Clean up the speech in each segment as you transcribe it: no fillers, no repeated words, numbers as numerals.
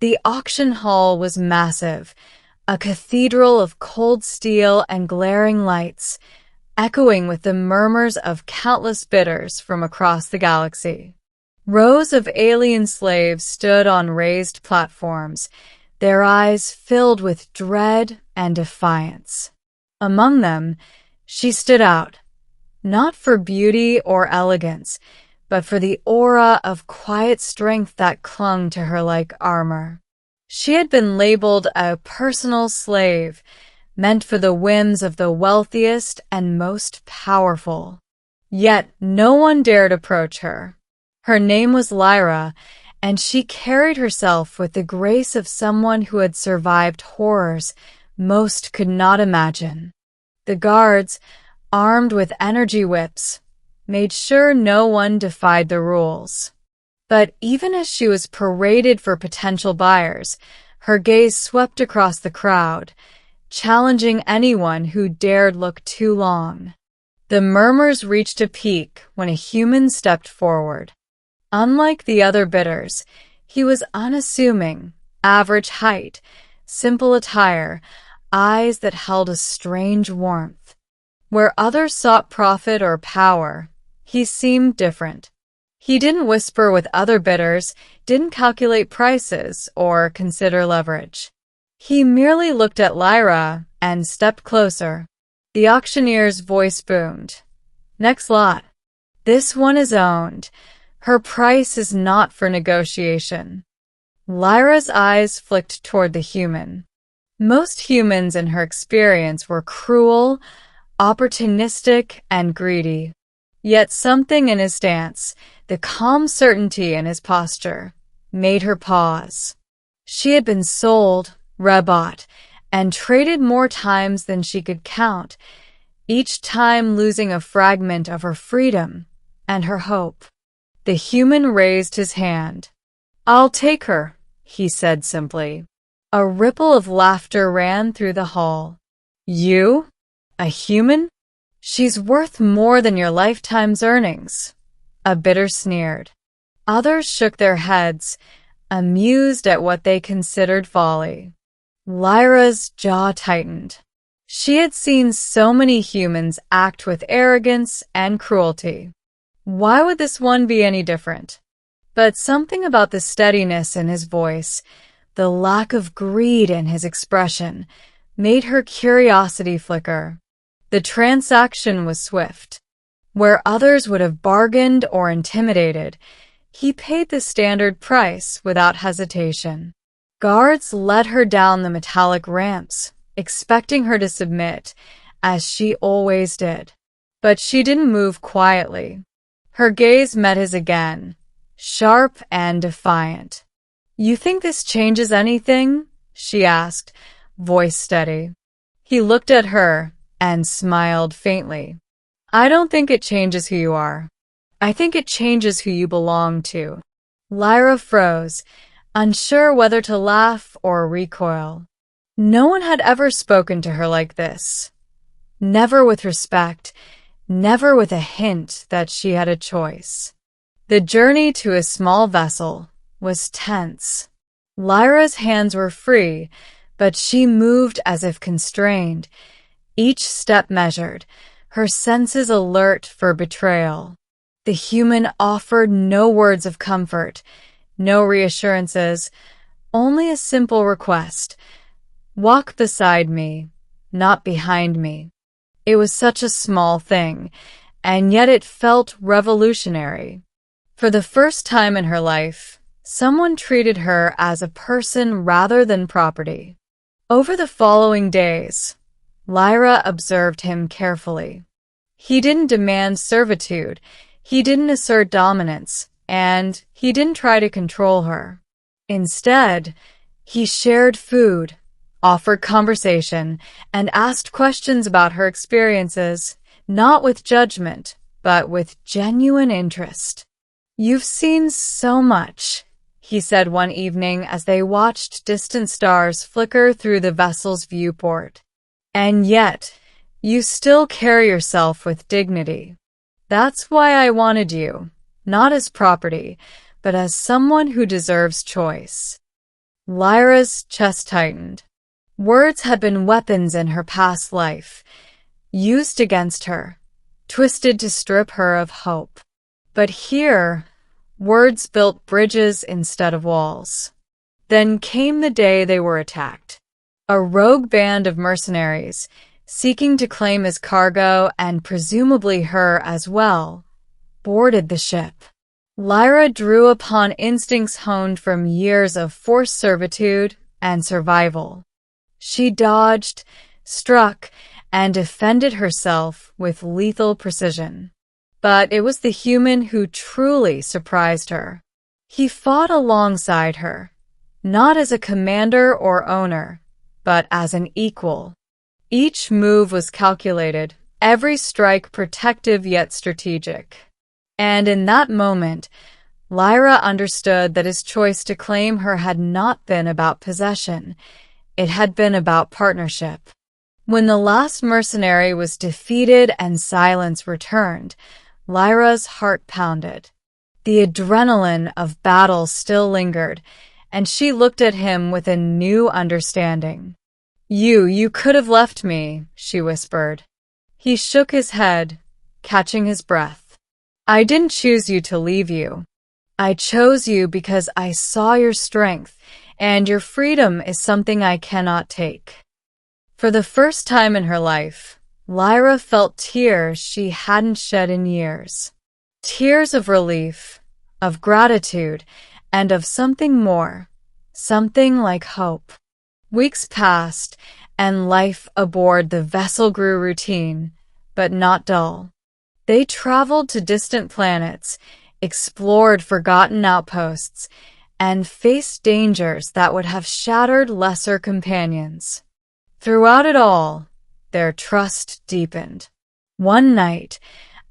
The auction hall was massive, a cathedral of cold steel and glaring lights, echoing with the murmurs of countless bidders from across the galaxy. Rows of alien slaves stood on raised platforms, their eyes filled with dread and defiance. Among them, she stood out, not for beauty or elegance, but for the aura of quiet strength that clung to her like armor. She had been labeled a personal slave, meant for the whims of the wealthiest and most powerful. Yet no one dared approach her. Her name was Lyra, and she carried herself with the grace of someone who had survived horrors most could not imagine. The guards, armed with energy whips, made sure no one defied the rules. But even as she was paraded for potential buyers, her gaze swept across the crowd, challenging anyone who dared look too long. The murmurs reached a peak when a human stepped forward. Unlike the other bidders, he was unassuming, average height, simple attire, eyes that held a strange warmth. Where others sought profit or power, he seemed different. He didn't whisper with other bidders, didn't calculate prices, or consider leverage. He merely looked at Lyra and stepped closer. The auctioneer's voice boomed. "Next lot. This one is owned. Her price is not for negotiation." Lyra's eyes flicked toward the human. Most humans in her experience were cruel, opportunistic, and greedy. Yet something in his stance, the calm certainty in his posture, made her pause. She had been sold, rebought, and traded more times than she could count, each time losing a fragment of her freedom and her hope. The human raised his hand. "I'll take her," he said simply. A ripple of laughter ran through the hall. "You? A human? She's worth more than your lifetime's earnings," a bidder sneered. Others shook their heads, amused at what they considered folly. Lyra's jaw tightened. She had seen so many humans act with arrogance and cruelty. Why would this one be any different? But something about the steadiness in his voice, the lack of greed in his expression, made her curiosity flicker. The transaction was swift. Where others would have bargained or intimidated, he paid the standard price without hesitation. Guards led her down the metallic ramps, expecting her to submit, as she always did. But she didn't move quietly. Her gaze met his again, sharp and defiant. "You think this changes anything?" she asked, voice steady. He looked at her and smiled faintly. "I don't think it changes who you are. I think it changes who you belong to." Lyra froze, unsure whether to laugh or recoil. No one had ever spoken to her like this. Never with respect, never with a hint that she had a choice. The journey to a small vessel was tense. Lyra's hands were free, but she moved as if constrained, each step measured, her senses alert for betrayal. The human offered no words of comfort, no reassurances, only a simple request: "Walk beside me, not behind me." It was such a small thing, and yet it felt revolutionary. For the first time in her life, someone treated her as a person rather than property. Over the following days, Lyra observed him carefully. He didn't demand servitude, he didn't assert dominance, and he didn't try to control her. Instead, he shared food, offered conversation, and asked questions about her experiences, not with judgment, but with genuine interest. "You've seen so much," he said one evening as they watched distant stars flicker through the vessel's viewport. "And yet, you still carry yourself with dignity. That's why I wanted you, not as property, but as someone who deserves choice." Lyra's chest tightened. Words had been weapons in her past life, used against her, twisted to strip her of hope. But here, words built bridges instead of walls. Then came the day they were attacked. A rogue band of mercenaries, seeking to claim his cargo and presumably her as well, boarded the ship. Lyra drew upon instincts honed from years of forced servitude and survival. She dodged, struck, and defended herself with lethal precision. But it was the human who truly surprised her. He fought alongside her, not as a commander or owner, but as an equal. Each move was calculated, every strike protective yet strategic. And in that moment, Lyra understood that his choice to claim her had not been about possession. It had been about partnership. When the last mercenary was defeated and silence returned, Lyra's heart pounded. The adrenaline of battle still lingered, and she looked at him with a new understanding. You could have left me," she whispered. He shook his head, catching his breath. "I didn't choose you to leave you. I chose you because I saw your strength, and your freedom is something I cannot take." For the first time in her life, Lyra felt tears she hadn't shed in years. Tears of relief, of gratitude, and of something more, something like hope. Weeks passed, and life aboard the vessel grew routine, but not dull. They traveled to distant planets, explored forgotten outposts, and faced dangers that would have shattered lesser companions. Throughout it all, their trust deepened. One night,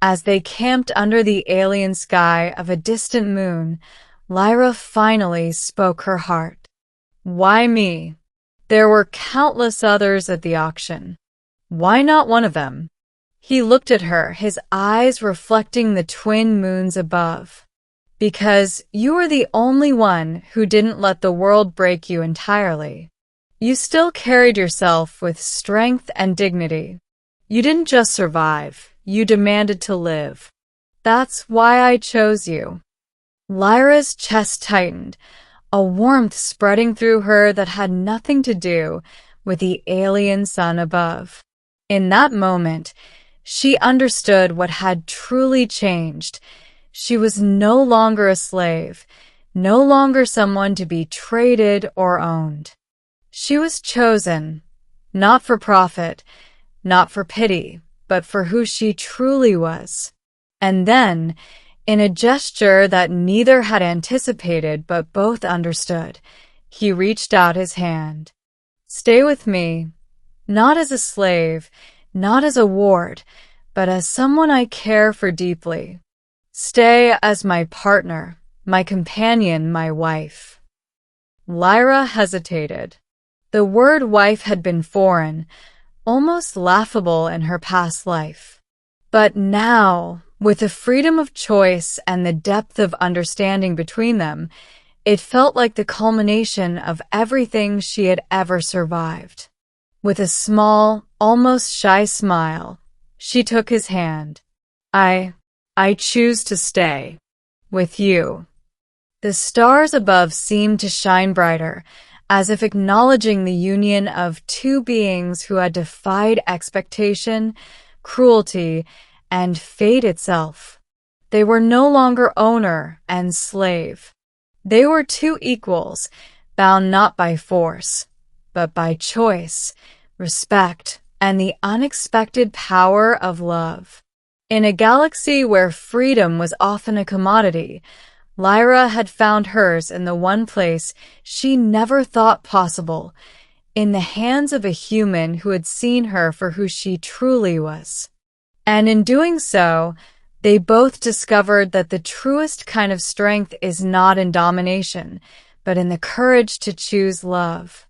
as they camped under the alien sky of a distant moon, Lyra finally spoke her heart. "Why me? There were countless others at the auction. Why not one of them?" He looked at her, his eyes reflecting the twin moons above. "Because you were the only one who didn't let the world break you entirely. You still carried yourself with strength and dignity. You didn't just survive, you demanded to live. That's why I chose you." Lyra's chest tightened, a warmth spreading through her that had nothing to do with the alien sun above. In that moment, she understood what had truly changed. She was no longer a slave, no longer someone to be traded or owned. She was chosen, not for profit, not for pity, but for who she truly was. And then, in a gesture that neither had anticipated but both understood, he reached out his hand. "Stay with me, not as a slave, not as a ward, but as someone I care for deeply. Stay as my partner, my companion, my wife." Lyra hesitated. The word wife had been foreign, almost laughable in her past life. But now, with the freedom of choice and the depth of understanding between them, it felt like the culmination of everything she had ever survived. With a small, almost shy smile, she took his hand. I choose to stay. With you." The stars above seemed to shine brighter, as if acknowledging the union of two beings who had defied expectation, cruelty, and fate itself. They were no longer owner and slave. They were two equals, bound not by force, but by choice, respect, and the unexpected power of love. In a galaxy where freedom was often a commodity, Lyra had found hers in the one place she never thought possible, in the hands of a human who had seen her for who she truly was. And in doing so, they both discovered that the truest kind of strength is not in domination, but in the courage to choose love.